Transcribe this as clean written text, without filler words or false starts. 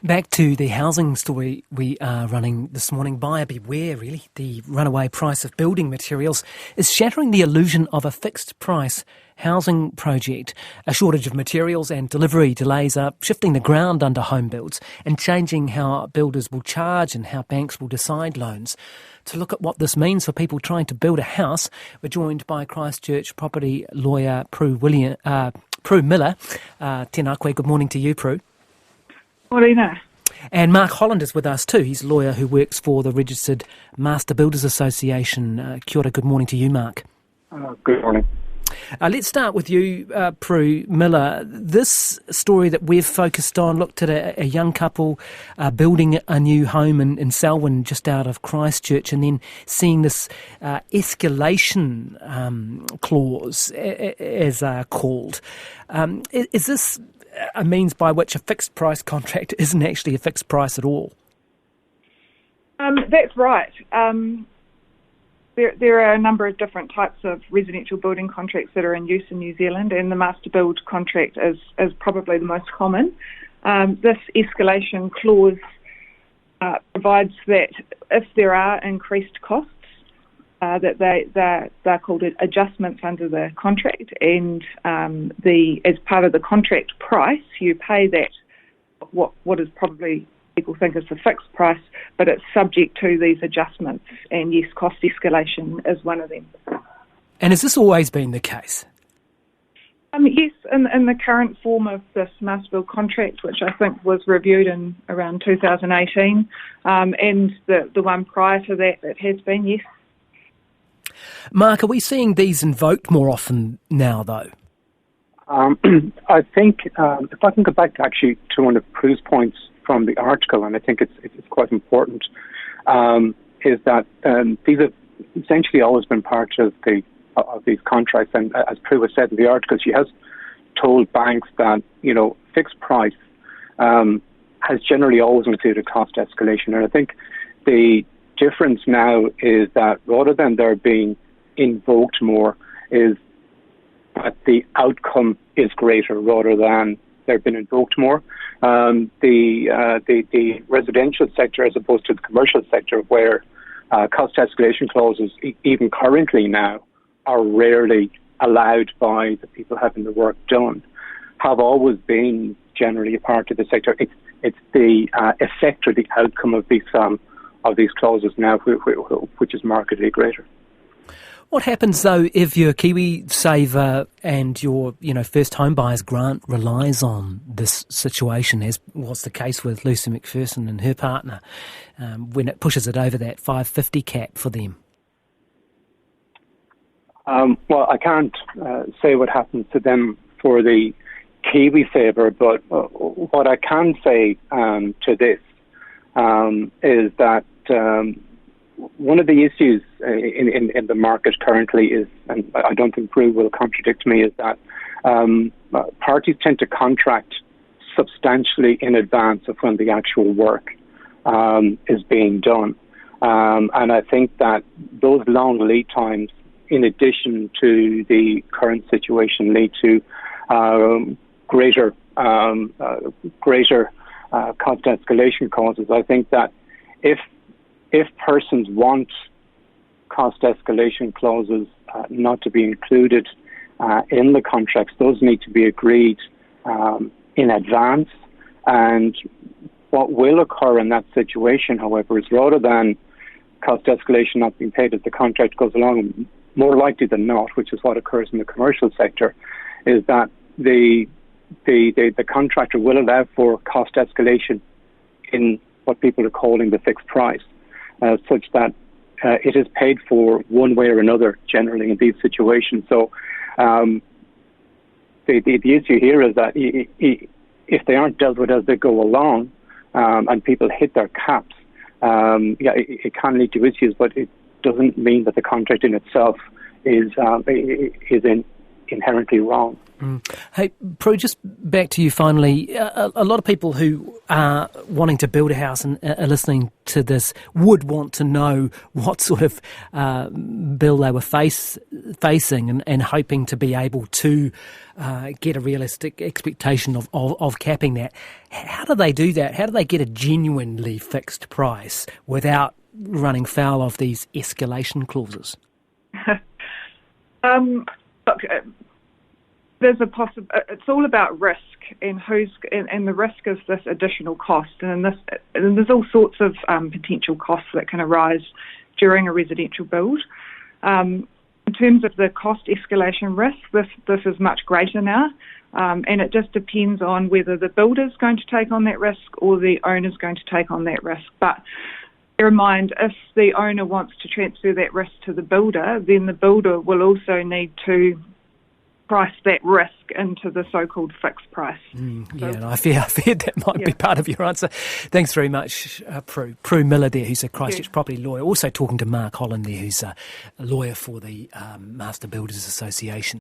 Back to the housing story we are running this morning. Buyer beware, really. The runaway price of building materials is shattering the illusion of a fixed price housing project. A shortage of materials and delivery delays are shifting the ground under home builds and changing how builders will charge and how banks will decide loans. To look at what this means for people trying to build a house, we're joined by Christchurch property lawyer Prue Miller. Tēnā koe, good morning to you, Prue. Morena. And Mark Holland is with us too. He's a lawyer who works for the Registered Master Builders Association. Kia ora, good morning to you, Mark. Good morning. Let's start with you, Prue Miller. This story that we've focused on looked at a young couple building a new home in Selwyn, just out of Christchurch, and then seeing this escalation clause, as called. Is this a means by which a fixed price contract isn't actually a fixed price at all? That's right. There are a number of different types of residential building contracts that are in use in New Zealand, and the Master Build contract is probably the most common. This escalation clause provides that if there are increased costs, that they're called adjustments under the contract, and as part of the contract price, you pay that what is probably people think is the fixed price, but it's subject to these adjustments, and yes, cost escalation is one of them. And has this always been the case? Yes, in the current form of this Master Build contract, which I think was reviewed in around 2018, and the one prior to that, it has been, yes. Mark, are we seeing these invoked more often now, though? I think, if I can go back actually to one of Prue's points from the article, and I think it's quite important, is that these have essentially always been part of these contracts. And as Prue has said in the article, she has told banks that, fixed price has generally always included cost escalation. And I think the difference now is that rather than there being invoked more, is that the outcome is greater rather than they've been invoked more. The residential sector, as opposed to the commercial sector, where cost escalation clauses, even currently now, are rarely allowed by the people having the work done, have always been generally a part of the sector. It's the effect or the outcome of these clauses now, which is markedly greater. What happens, though, if your KiwiSaver and your first home buyers grant relies on this situation, as was the case with Lucy McPherson and her partner, when it pushes it over that 550 cap for them? Well, I can't say what happens to them for the KiwiSaver, but what I can say to this is that one of the issues in the market currently is, and I don't think Prue will contradict me, is that parties tend to contract substantially in advance of when the actual work is being done. And I think that those long lead times, in addition to the current situation, lead to greater cost escalation causes. I think that if persons want cost escalation clauses not to be included in the contracts, those need to be agreed in advance. And what will occur in that situation, however, is rather than cost escalation not being paid as the contract goes along, more likely than not, which is what occurs in the commercial sector, is that the contractor will allow for cost escalation in what people are calling the fixed price, such that it is paid for one way or another generally in these situations. So the issue here is that if they aren't dealt with as they go along and people hit their caps, it can lead to issues, but it doesn't mean that the contract in itself is inherently wrong. Hey, Prue, just back to you finally. A lot of people who are wanting to build a house and are listening to this would want to know what sort of bill they were facing and hoping to be able to get a realistic expectation of capping that. How do they do that? How do they get a genuinely fixed price without running foul of these escalation clauses? Look, there's it's all about risk and and the risk is this additional cost, and there's all sorts of potential costs that can arise during a residential build. In terms of the cost escalation risk, this is much greater now, and it just depends on whether the builder's going to take on that risk or the owner's going to take on that risk. But bear in mind, if the owner wants to transfer that risk to the builder, then the builder will also need to price that risk into the so-called fixed price. I feared that might be part of your answer. Thanks very much, Prue Miller there, who's a Christchurch property lawyer. Also talking to Mark Holland there, who's a lawyer for the Master Builders Association.